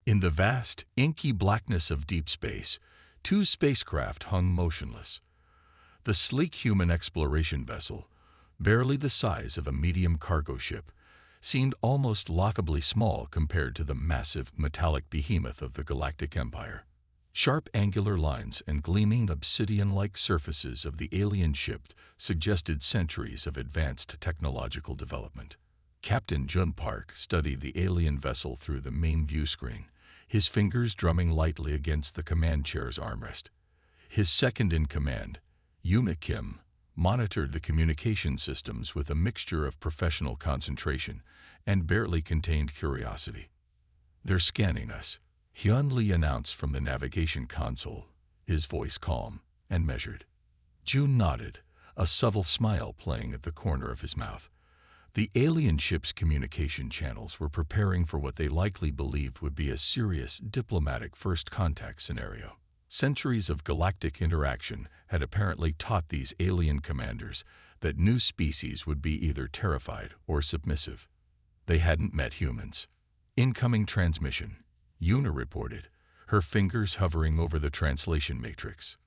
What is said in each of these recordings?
In the vast, inky blackness of deep space, two spacecraft hung motionless. The sleek human exploration vessel, barely the size of a medium cargo ship, seemed almost laughably small compared to the massive metallic behemoth of the Galactic Empire. Sharp angular lines and gleaming obsidian-like surfaces of the alien ship suggested centuries of advanced technological development. Captain Jun Park studied the alien vessel through the main view screen, his fingers drumming lightly against the command chair's armrest. His second-in-command, Yuna Kim, monitored the communication systems with a mixture of professional concentration and barely contained curiosity. "They're scanning us," Hyun Lee announced from the navigation console, his voice calm and measured. June nodded, a subtle smile playing at the corner of his mouth. The alien ship's communication channels were preparing for what they likely believed would be a serious diplomatic first contact scenario. Centuries of galactic interaction had apparently taught these alien commanders that new species would be either terrified or submissive. They hadn't met humans. "Incoming transmission," Yuna reported, her fingers hovering over the translation matrix.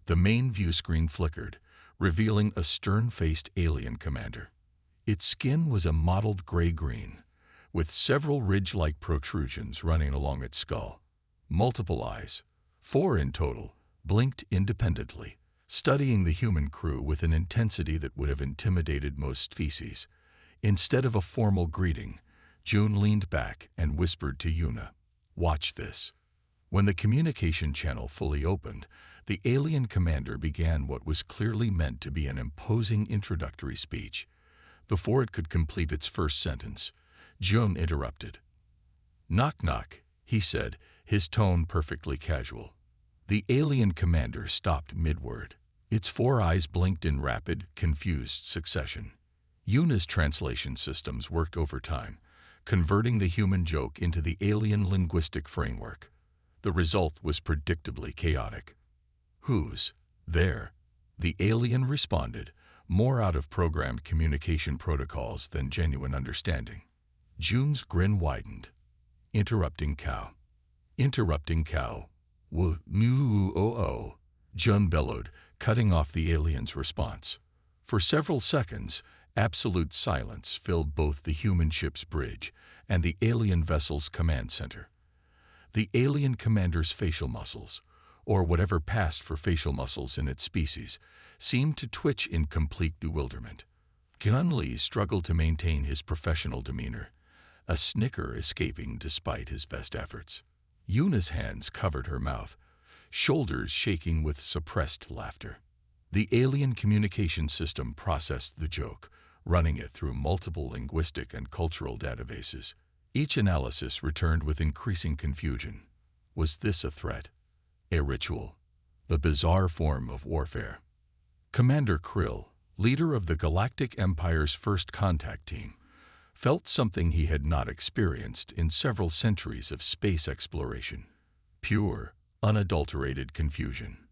The main view screen flickered, revealing a stern-faced alien commander. Its skin was a mottled gray-green, with several ridge-like protrusions running along its skull. Multiple eyes, 4 in total, blinked independently, studying the human crew with an intensity that would have intimidated most species. Instead of a formal greeting, June leaned back and whispered to Yuna, "Watch this." When the communication channel fully opened, the alien commander began what was clearly meant to be an imposing introductory speech. Before it could complete its first sentence, June interrupted. "Knock knock," he said, his tone perfectly casual. The alien commander stopped mid-word. Its 4 eyes blinked in rapid, confused succession. Yuna's translation systems worked overtime, converting the human joke into the alien linguistic framework. The result was predictably chaotic. "Who's there?" The alien responded, more out of programmed communication protocols than genuine understanding. June's grin widened. "Interrupting cow." "Interrupting cow. W-nu-o-o," Jun bellowed, cutting off the alien's response. For several seconds, absolute silence filled both the human ship's bridge and the alien vessel's command center. The alien commander's facial muscles, or whatever passed for facial muscles in its species, seemed to twitch in complete bewilderment. Hyun Lee struggled to maintain his professional demeanor, a snicker escaping despite his best efforts. Yuna's hands covered her mouth, shoulders shaking with suppressed laughter. The alien communication system processed the joke, running it through multiple linguistic and cultural databases. Each analysis returned with increasing confusion. Was this a threat? A ritual? A bizarre form of warfare? Commander Krill, leader of the Galactic Empire's first contact team, felt something he had not experienced in several centuries of space exploration. Pure, unadulterated confusion.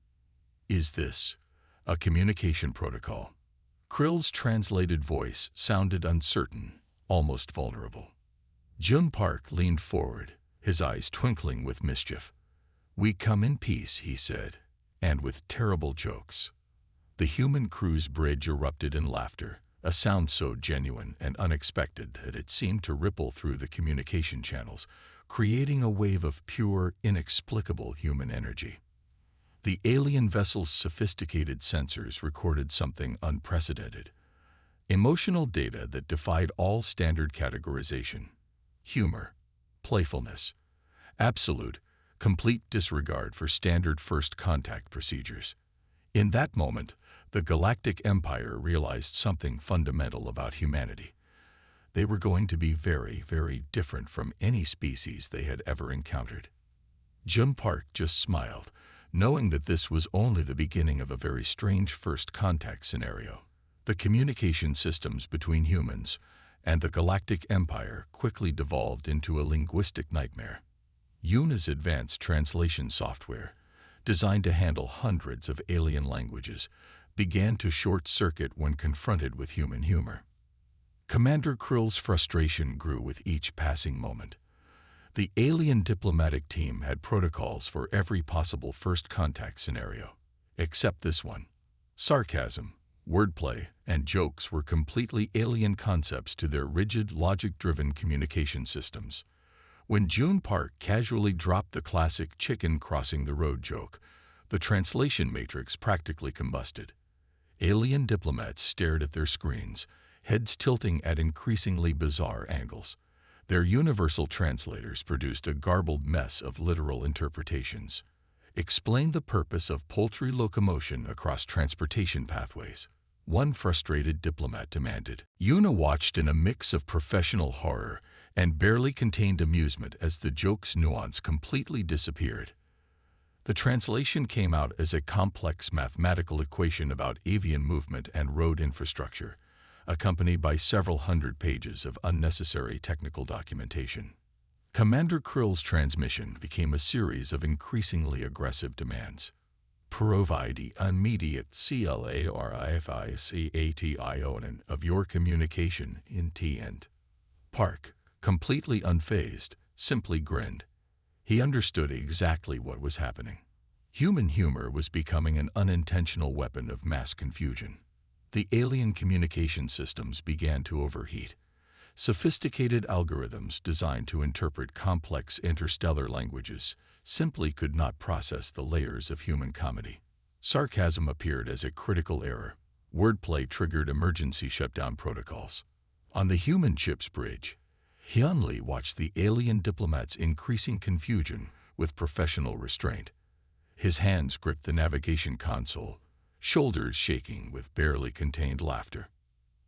"Is this a communication protocol?" Krill's translated voice sounded uncertain, almost vulnerable. Jun Park leaned forward, his eyes twinkling with mischief. "We come in peace," he said, "and with terrible jokes." The human crew's bridge erupted in laughter, a sound so genuine and unexpected that it seemed to ripple through the communication channels, creating a wave of pure, inexplicable human energy. The alien vessel's sophisticated sensors recorded something unprecedented. Emotional data that defied all standard categorization. Humor, playfulness, absolute, complete disregard for standard first contact procedures. In that moment, the Galactic Empire realized something fundamental about humanity. They were going to be very, very different from any species they had ever encountered. Jun Park just smiled, knowing that this was only the beginning of a very strange first contact scenario. The communication systems between humans and the Galactic Empire quickly devolved into a linguistic nightmare. Yuna's advanced translation software, designed to handle hundreds of alien languages, began to short-circuit when confronted with human humor. Commander Krill's frustration grew with each passing moment. The alien diplomatic team had protocols for every possible first contact scenario, except this one. Sarcasm, wordplay, and jokes were completely alien concepts to their rigid, logic-driven communication systems. When June Park casually dropped the classic chicken crossing the road joke, the translation matrix practically combusted. Alien diplomats stared at their screens, heads tilting at increasingly bizarre angles. Their universal translators produced a garbled mess of literal interpretations. Explain the purpose of poultry locomotion across transportation pathways, one frustrated diplomat demanded. Yuna watched in a mix of professional horror and barely contained amusement as the joke's nuance completely disappeared. The translation came out as a complex mathematical equation about avian movement and road infrastructure, accompanied by several hundred pages of unnecessary technical documentation. Commander Krill's transmission became a series of increasingly aggressive demands. Provide immediate clarification of your communication intent. Park, completely unfazed, simply grinned. He understood exactly what was happening. Human humor was becoming an unintentional weapon of mass confusion. The alien communication systems began to overheat. Sophisticated algorithms designed to interpret complex interstellar languages simply could not process the layers of human comedy. Sarcasm appeared as a critical error. Wordplay triggered emergency shutdown protocols. On the human ship's bridge, Hyunli watched the alien diplomat's increasing confusion with professional restraint. His hands gripped the navigation console, shoulders shaking with barely contained laughter.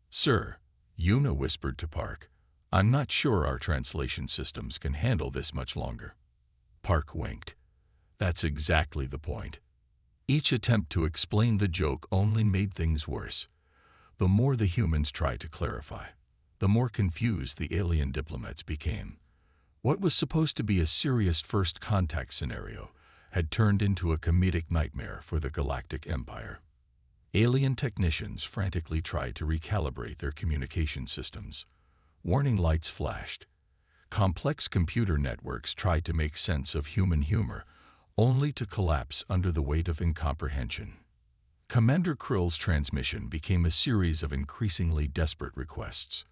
"Sir," Yuna whispered to Park, "I'm not sure our translation systems can handle this much longer." Park winked. "That's exactly the point." Each attempt to explain the joke only made things worse. The more the humans tried to clarify, the more confused the alien diplomats became. What was supposed to be a serious first contact scenario had turned into a comedic nightmare for the Galactic Empire. Alien technicians frantically tried to recalibrate their communication systems. Warning lights flashed. Complex computer networks tried to make sense of human humor, only to collapse under the weight of incomprehension. Commander Krill's transmission became a series of increasingly desperate requests.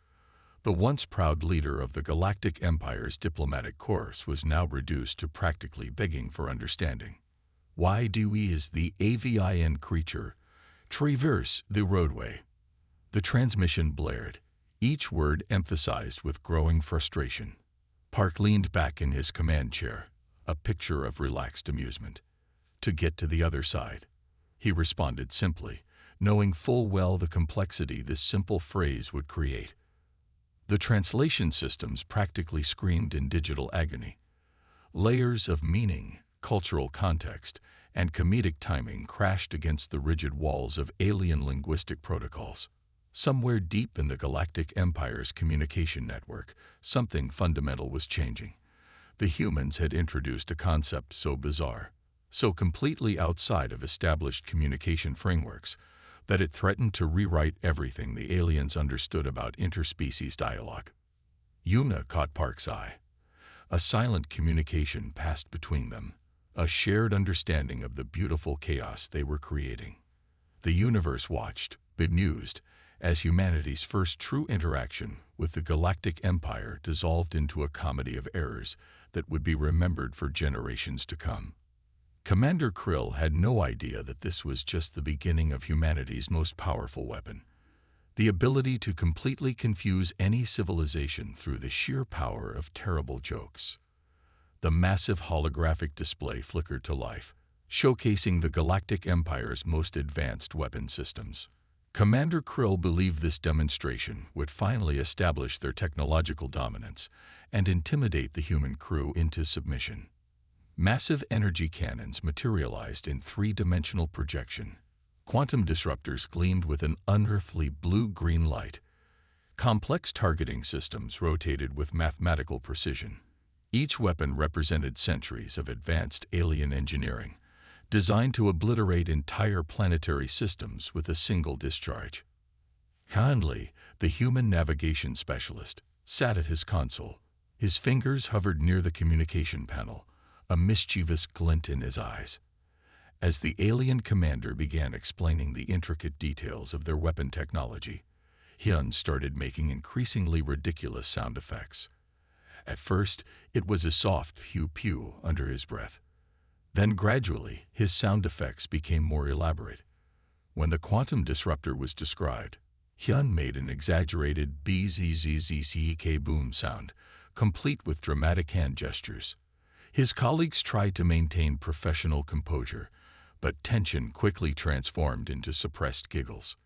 The once proud leader of the Galactic Empire's diplomatic corps was now reduced to practically begging for understanding. "Why do we as the avian creature traverse the roadway?" The transmission blared, each word emphasized with growing frustration. Park leaned back in his command chair, a picture of relaxed amusement. "To get to the other side," he responded simply, knowing full well the complexity this simple phrase would create. The translation systems practically screamed in digital agony. Layers of meaning, cultural context, and comedic timing crashed against the rigid walls of alien linguistic protocols. Somewhere deep in the Galactic Empire's communication network, something fundamental was changing. The humans had introduced a concept so bizarre, so completely outside of established communication frameworks, that it threatened to rewrite everything the aliens understood about interspecies dialogue. Yuna caught Park's eye. A silent communication passed between them, a shared understanding of the beautiful chaos they were creating. The universe watched, bemused, as humanity's first true interaction with the Galactic Empire dissolved into a comedy of errors that would be remembered for generations to come. Commander Krill had no idea that this was just the beginning of humanity's most powerful weapon, the ability to completely confuse any civilization through the sheer power of terrible jokes. The massive holographic display flickered to life, showcasing the Galactic Empire's most advanced weapon systems. Commander Krill believed this demonstration would finally establish their technological dominance and intimidate the human crew into submission. Massive energy cannons materialized in three-dimensional projection. Quantum disruptors gleamed with an unearthly blue-green light. Complex targeting systems rotated with mathematical precision. Each weapon represented centuries of advanced alien engineering, designed to obliterate entire planetary systems with a single discharge. Hanley, the human navigation specialist, sat at his console, His fingers hovered near the communication panel, a mischievous glint in his eyes. As the alien commander began explaining the intricate details of their weapon technology, Hyun started making increasingly ridiculous sound effects. At first, it was a soft pew-pew under his breath. Then gradually, his sound effects became more elaborate. When the quantum disruptor was described, Hyun made an exaggerated bzzzzck boom sound, complete with dramatic hand gestures. His colleagues tried to maintain professional composure, but tension quickly transformed into suppressed giggles.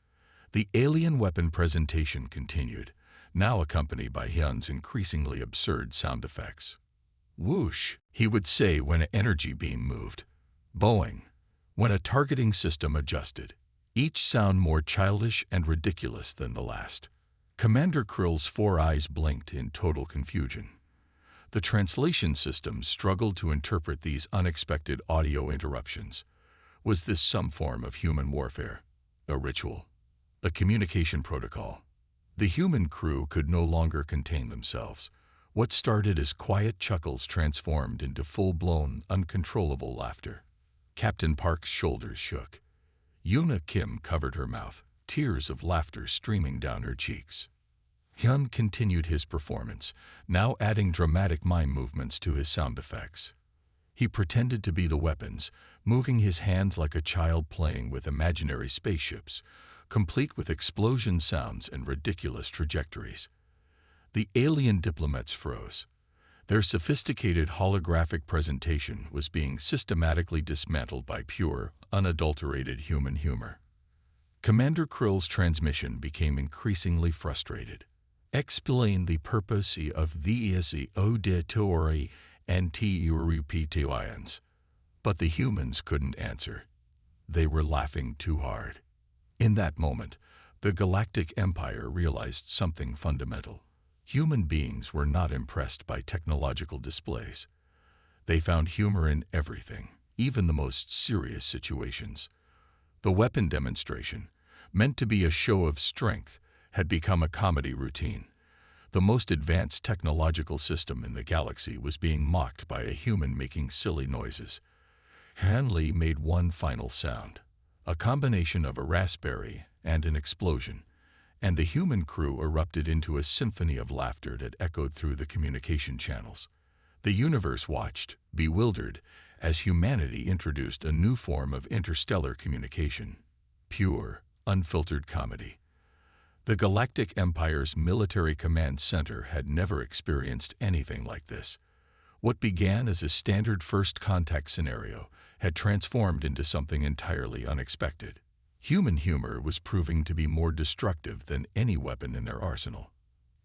The alien weapon presentation continued, now accompanied by Hyun's increasingly absurd sound effects. Whoosh, he would say when an energy beam moved. Boing, when a targeting system adjusted. Each sound more childish and ridiculous than the last. Commander Krill's 4 eyes blinked in total confusion. The translation system struggled to interpret these unexpected audio interruptions. Was this some form of human warfare? A ritual? A communication protocol? The human crew could no longer contain themselves. What started as quiet chuckles transformed into full-blown, uncontrollable laughter. Captain Park's shoulders shook. Yoona Kim covered her mouth, tears of laughter streaming down her cheeks. Hyun continued his performance, now adding dramatic mime movements to his sound effects. He pretended to be the weapons, moving his hands like a child playing with imaginary spaceships, complete with explosion sounds and ridiculous trajectories. The alien diplomats froze. Their sophisticated holographic presentation was being systematically dismantled by pure, unadulterated human humor. Commander Krill's transmission became increasingly frustrated. Explain the purpose of these auditory and repeations. But the humans couldn't answer. They were laughing too hard. In that moment, the Galactic Empire realized something fundamental. Human beings were not impressed by technological displays. They found humor in everything, even the most serious situations. The weapon demonstration, meant to be a show of strength, had become a comedy routine. The most advanced technological system in the galaxy was being mocked by a human making silly noises. Hanley made one final sound, a combination of a raspberry and an explosion, and the human crew erupted into a symphony of laughter that echoed through the communication channels. The universe watched, bewildered, as humanity introduced a new form of interstellar communication. Pure, unfiltered comedy. The Galactic Empire's military command center had never experienced anything like this. What began as a standard first contact scenario had transformed into something entirely unexpected. Human humor was proving to be more destructive than any weapon in their arsenal.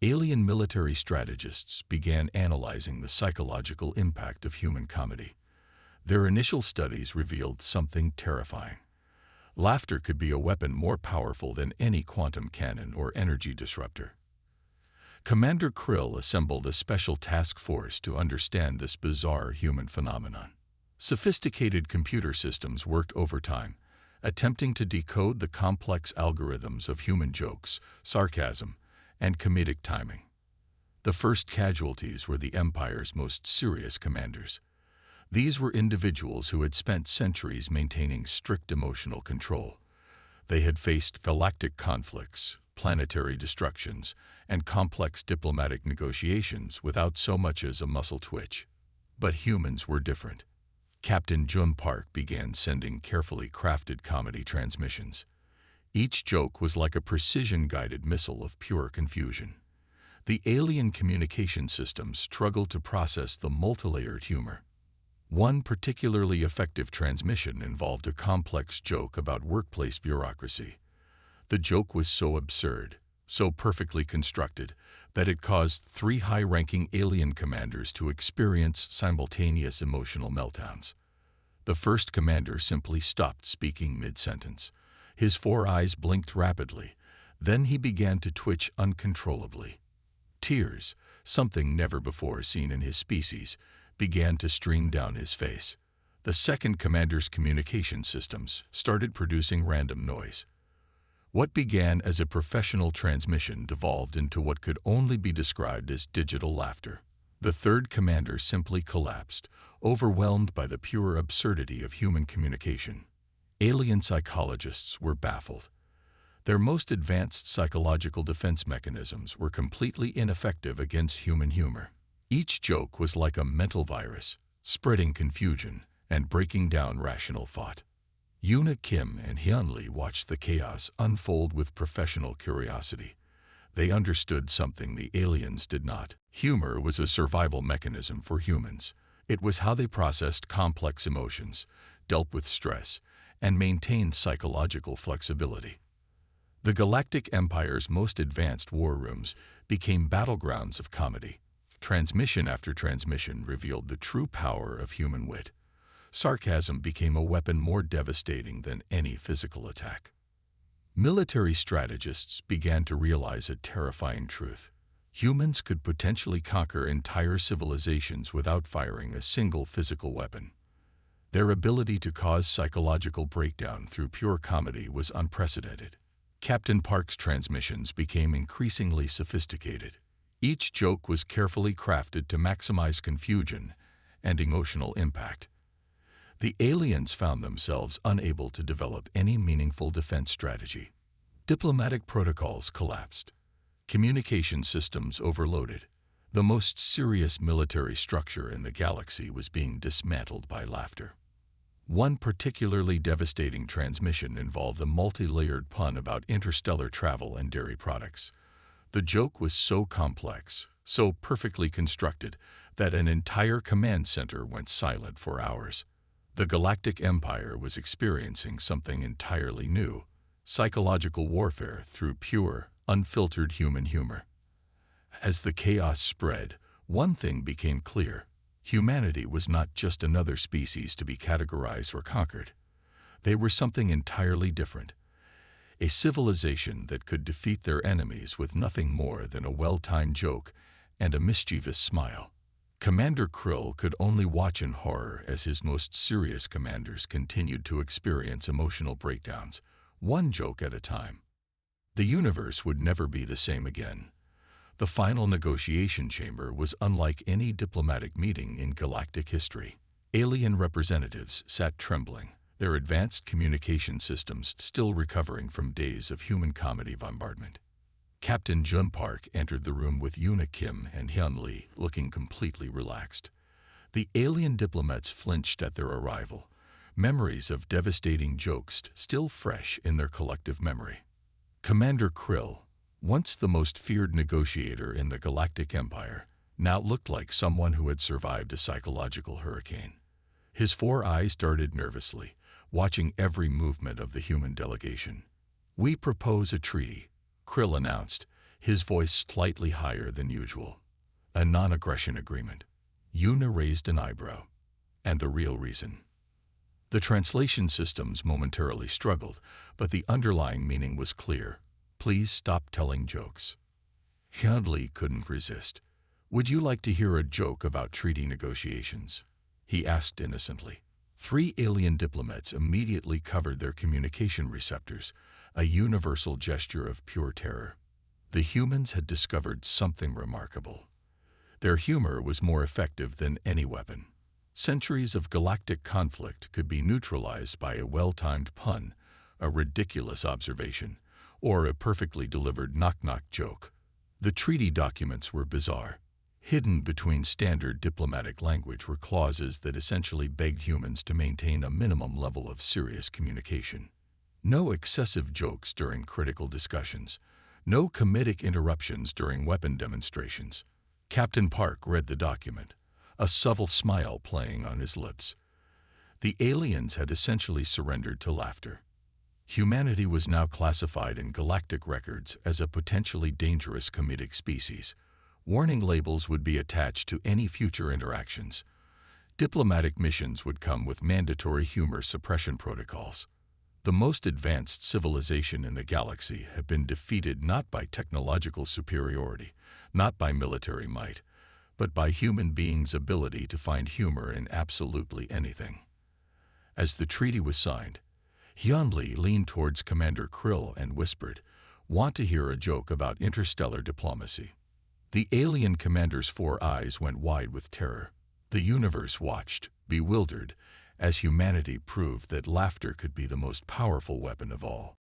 Alien military strategists began analyzing the psychological impact of human comedy. Their initial studies revealed something terrifying. Laughter could be a weapon more powerful than any quantum cannon or energy disruptor. Commander Krill assembled a special task force to understand this bizarre human phenomenon. Sophisticated computer systems worked overtime, attempting to decode the complex algorithms of human jokes, sarcasm, and comedic timing. The first casualties were the Empire's most serious commanders. These were individuals who had spent centuries maintaining strict emotional control. They had faced galactic conflicts, planetary destructions, and complex diplomatic negotiations without so much as a muscle twitch. But humans were different. Captain Jun Park began sending carefully crafted comedy transmissions. Each joke was like a precision-guided missile of pure confusion. The alien communication system struggled to process the multilayered humor. One particularly effective transmission involved a complex joke about workplace bureaucracy. The joke was so absurd, so perfectly constructed, that it caused 3 high-ranking alien commanders to experience simultaneous emotional meltdowns. The first commander simply stopped speaking mid-sentence. His 4 eyes blinked rapidly. Then he began to twitch uncontrollably. Tears, something never before seen in his species, began to stream down his face. The second commander's communication systems started producing random noise. What began as a professional transmission devolved into what could only be described as digital laughter. The third commander simply collapsed, overwhelmed by the pure absurdity of human communication. Alien psychologists were baffled. Their most advanced psychological defense mechanisms were completely ineffective against human humor. Each joke was like a mental virus, spreading confusion and breaking down rational thought. Yoona Kim and Hyun Lee watched the chaos unfold with professional curiosity. They understood something the aliens did not. Humor was a survival mechanism for humans. It was how they processed complex emotions, dealt with stress, and maintained psychological flexibility. The Galactic Empire's most advanced war rooms became battlegrounds of comedy. Transmission after transmission revealed the true power of human wit. Sarcasm became a weapon more devastating than any physical attack. Military strategists began to realize a terrifying truth. Humans could potentially conquer entire civilizations without firing a single physical weapon. Their ability to cause psychological breakdown through pure comedy was unprecedented. Captain Park's transmissions became increasingly sophisticated. Each joke was carefully crafted to maximize confusion and emotional impact. The aliens found themselves unable to develop any meaningful defense strategy. Diplomatic protocols collapsed. Communication systems overloaded. The most serious military structure in the galaxy was being dismantled by laughter. One particularly devastating transmission involved a multi-layered pun about interstellar travel and dairy products. The joke was so complex, so perfectly constructed, that an entire command center went silent for hours. The Galactic Empire was experiencing something entirely new: psychological warfare through pure, unfiltered human humor. As the chaos spread, one thing became clear: humanity was not just another species to be categorized or conquered. They were something entirely different. A civilization that could defeat their enemies with nothing more than a well-timed joke and a mischievous smile. Commander Krill could only watch in horror as his most serious commanders continued to experience emotional breakdowns, one joke at a time. The universe would never be the same again. The final negotiation chamber was unlike any diplomatic meeting in galactic history. Alien representatives sat trembling, their advanced communication systems still recovering from days of human comedy bombardment. Captain Jun Park entered the room with Yoona Kim and Hyun Lee, looking completely relaxed. The alien diplomats flinched at their arrival, memories of devastating jokes still fresh in their collective memory. Commander Krill, once the most feared negotiator in the Galactic Empire, now looked like someone who had survived a psychological hurricane. His 4 eyes darted nervously, watching every movement of the human delegation. "We propose a treaty," Krill announced, his voice slightly higher than usual. "A non-aggression agreement." Yoona raised an eyebrow. "And the real reason?" The translation systems momentarily struggled, but the underlying meaning was clear. "Please stop telling jokes." Hyun Lee couldn't resist. "Would you like to hear a joke about treaty negotiations?" he asked innocently. 3 alien diplomats immediately covered their communication receptors, a universal gesture of pure terror. The humans had discovered something remarkable. Their humor was more effective than any weapon. Centuries of galactic conflict could be neutralized by a well-timed pun, a ridiculous observation, or a perfectly delivered knock-knock joke. The treaty documents were bizarre. Hidden between standard diplomatic language were clauses that essentially begged humans to maintain a minimum level of serious communication. No excessive jokes during critical discussions. No comedic interruptions during weapon demonstrations. Captain Park read the document, a subtle smile playing on his lips. The aliens had essentially surrendered to laughter. Humanity was now classified in galactic records as a potentially dangerous comedic species. Warning labels would be attached to any future interactions. Diplomatic missions would come with mandatory humor suppression protocols. The most advanced civilization in the galaxy had been defeated not by technological superiority, not by military might, but by human beings' ability to find humor in absolutely anything. As the treaty was signed, Hyun Lee leaned towards Commander Krill and whispered, "Want to hear a joke about interstellar diplomacy?" The alien commander's 4 eyes went wide with terror. The universe watched, bewildered, as humanity proved that laughter could be the most powerful weapon of all.